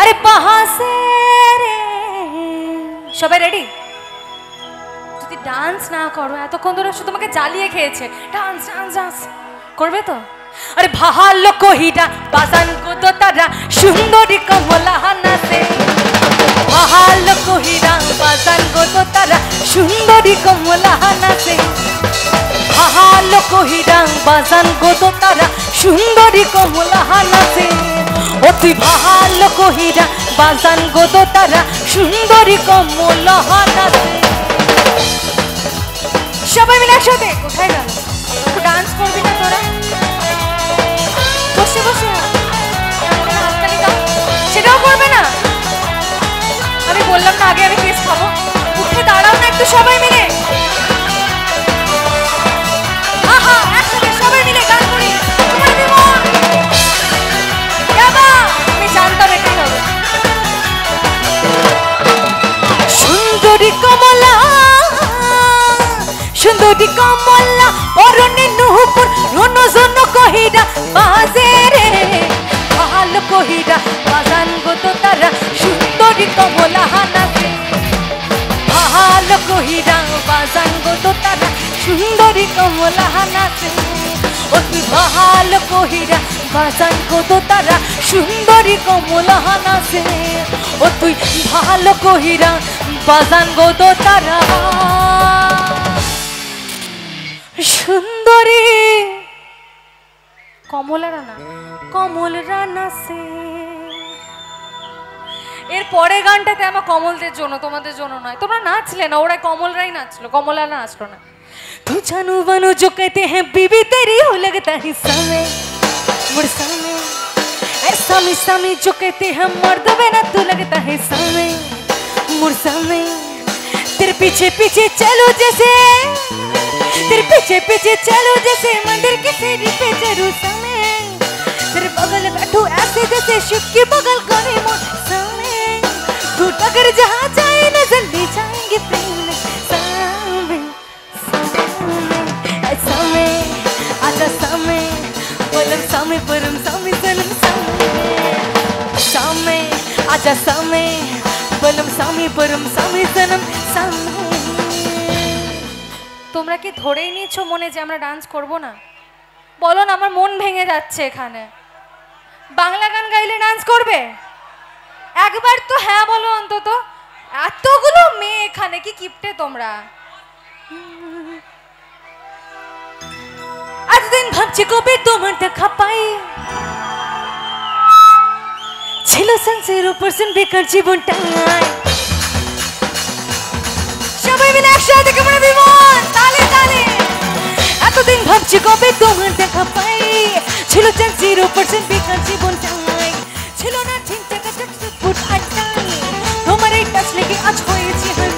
আরে বাহাসে রে সবাই রেডি যদি ডান্স না করো এতক্ষণ ধরে শুধু তোমাকে জ্বালিয়ে খেয়েছে ডান্স ডান্স ডান্স করবে তো আরে ভালো কহিরা বাজান গো তো তারা সুন্দরী কমলা হানাতে ভালো কহিরা বাজান গো তো তারা সুন্দরী কমলা হানাতে ভালো কহিরা বাজান গো তো তারা সুন্দরী কমলা হানাতে ও তুই ভালো কহিরা বাজান গো তো তারা সুন্দরী কমলা হানাতে সবাই মিলে একসাথে কোথায় গেল একটু ডান্স করবি না তোরা বসে বসে হাততালি দাও সেটাও করবে না আমি বললাম না আগে আমি কেস খাবো উঠে দাঁড়াও না একটু সবাই মিলে আহা একসাথে সবাই মিলে গান করি আমি জানতাম এটাই হবে সুন্দরী কমলা সুন্দরী কমলা পরনে নুপুর রনো জনো কহিরা বাজে রে ভালো কহিরা বাজান গো তো তারা সুন্দরী কমলা হানাতে ভালো কহিরা বাজান গো তো তারা সুন্দরী কমলা হানাতে ও তুই ভালো কহিরা বাজান গো তো তারা সুন্দরী কমলা হানাতে ও তুই ভালো কহিরা বাজান গো তো তারা সুন্দরী কমলা রানা কমল রানা সে এর পরে গানটাতে আমার কমলদের জন্য তোমাদের জন্য নয় তোমরা নাচলে না ওরা কমলরাই নাচলো কমলা নাচলো না तू जानू वानू जो कहते हैं बीबी तेरी हो लगता है समय मुड़ समय ऐसा मी समय जो कहते हैं मर्द बिना तू लगता है समय मुड़ समय तेरे पीछे पीछे चलो जैसे तेरे पीछे पीछे चलो जैसे मंदिर की सीढ़ी पे चढ़ूं समय तेरे बगल बैठूं ऐसे जैसे शिव की बगल कोने मोड़ समय तू अगर जहाँ जाए नजर ले जाएंगे प्रेम समय समय आजा समय पलम समय परम समय सनम समय आजा समय पलम समय परम समय सनम समय তোমরা কি ধরেই নিয়েছো মনে যে আমরা ডান্স করব না বলো না আমার মন ভেঙে যাচ্ছে এখানে বাংলা গান গাইলে ডান্স করবে একবার তো হ্যাঁ বলো অন্তত এতগুলো মেয়ে এখানে কি কিপটে তোমরা এতদিন ভাবছি কবে তোমার দেখা পাই ছিল 0% বেকার জীবনটাই সবাই মিলে একসাথে কেমন বিমান তালে তালে এতদিন ভাবছি কবে তোমার দেখা পাই ছিল 0% বেকার জীবনটাই ছিল না ঠিক জায়গা ফুট আটটাই তোমার এই টাচ লেগে আজ হয়েছি hi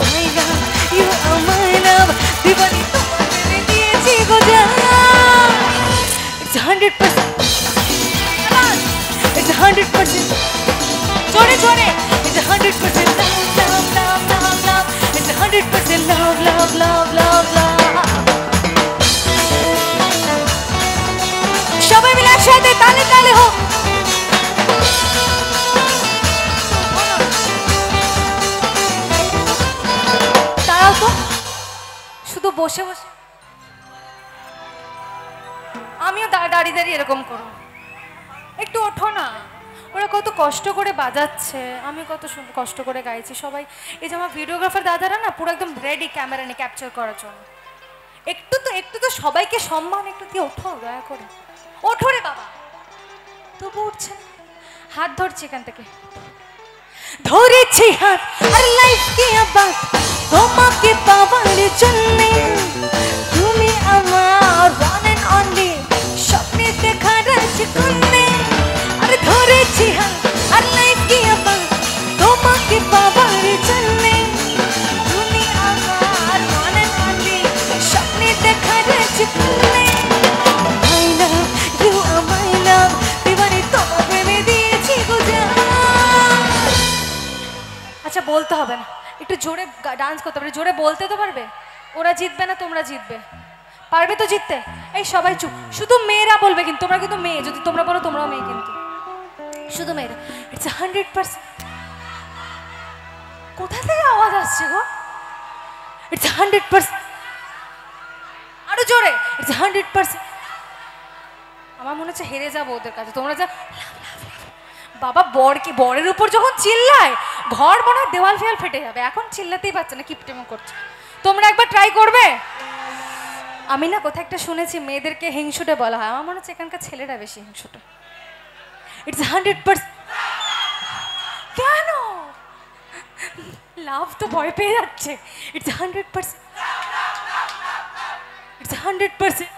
my love you are my লাভ দিবানি তোমাকে দিয়েছি গো জান It's 100% It's 100% জোরে জোরে It's 100% love love love love love It's 100% love love love love love সবাই মিলে একসাথে তালে তালে হোক তারাও তো শুধু বসে বসে আমিও দাঁড়িয়ে দাঁড়িয়ে এরকম করব একটু ওঠো না ওরা কত কষ্ট করে বাজাচ্ছে আমি কত কষ্ট করে গাইছি সবাই এই যে আমার ভিডিওগ্রাফার দাদারা না পুরো একদম রেডি ক্যামেরা নিয়ে ক্যাপচার করার জন্য একটু তো সবাইকে সম্মান একটু দিয়ে ওঠো দয়া করে ওঠো রে বাবা তবু উঠছে না হাত ধরছি এখান থেকে ধরেছি হাত আর লাইফ কি আবার তোমাকে পাওয়ার জন্য তুমি আমার ওয়ান এন্ড অনলি স্বপ্নে দেখা রাজকন্যা আর ধরেছি হাত আর লাইফ কি আবার তোমাকে পাওয়ার জন্য তুমি আমার ওয়ান এন্ড অনলি স্বপ্নে দেখা রাজকন্যা I love you are my love দিবানি তোমার প্রেমে দিয়েছি গো জান আচ্ছা বলতে হবে না একটু জোরে ডান্স করতে পারবে জোরে বলতে তো পারবে ওরা জিতবে না তোমরা জিতবে পারবে তো জিততে এই সবাই চুপ শুধু মেয়েরা বলবে কিন্তু তোমরা কিন্তু মেয়ে যদি তোমরা বলো তোমরাও মেয়ে কিন্তু শুধু মেয়েরা। ইটস 100%। কোথা থেকে আওয়াজ আসছে গো? ইটস 100%। আরো জোরে। ইটস 100%। আমার মনে হচ্ছে হেরে যাবো ওদের কাছে। তোমরা যা বাবা বরের উপর যখন চিল্লায় ঘর মনে হয় দেওয়াল ফেয়াল ফেটে যাবে। এখন চিল্লাতেই পারছে না, কিপটেমো করছে। তোমরা একবার ট্রাই করবে। আমি না কোথায় একটা শুনেছি মেয়েদেরকে হিংসুটে বলা হয়, আমার মনে হচ্ছে এখানকার ছেলেরা বেশি হিংসুটে। ইটস 100%। কেন লাভ তো ভয় পেয়ে যাচ্ছে। ইটস 100%। ইটস 100%।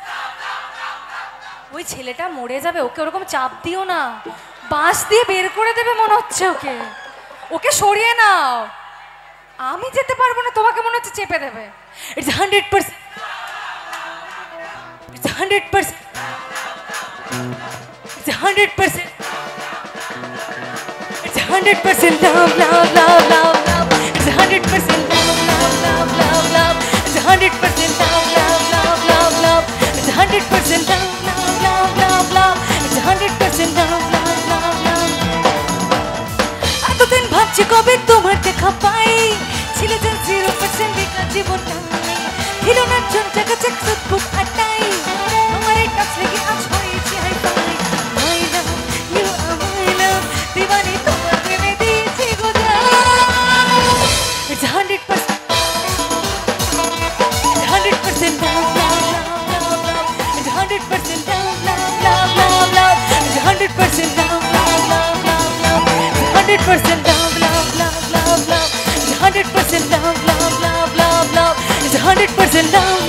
ওই ছেলেটা মরে যাবে, ওকে ওরকম চাপ দিও না, বাঁশ দিয়ে বের করে দেবে মনে হচ্ছে। ওকে ওকে সরিয়ে নাও, আমি যেতে পারবো না, তোমাকে মনে হচ্ছে চেপে দেবে। It's 100%। It's 100%। It's 100%। It's 100% love, love, love, love, love. It's 100% love, love, love, love, love. It's 100% love, love, love, love, love. It's 100% love, love, love, love, love. It's 100% love, love, love, love. এতদিন ভাবছি কবে তোমার দেখা পাই, ছিল যে 0% বেকার জীবনটা, ছিল না জন জায়গা চেক বুক আটাই, আমার এই কাছ লেগে আজ হয়েছি hi fi. My love you are my love, দিওয়ানি তোমার প্রেমে দিয়েছি গো জান। It's 100%। 100% love, love, love, love. It's 100% love, love, love, love, love. It's 100% love, love, love, love, love. It's 100% love, love, love, love, love. It's 100% love, love, love, love, love. It's 100% love.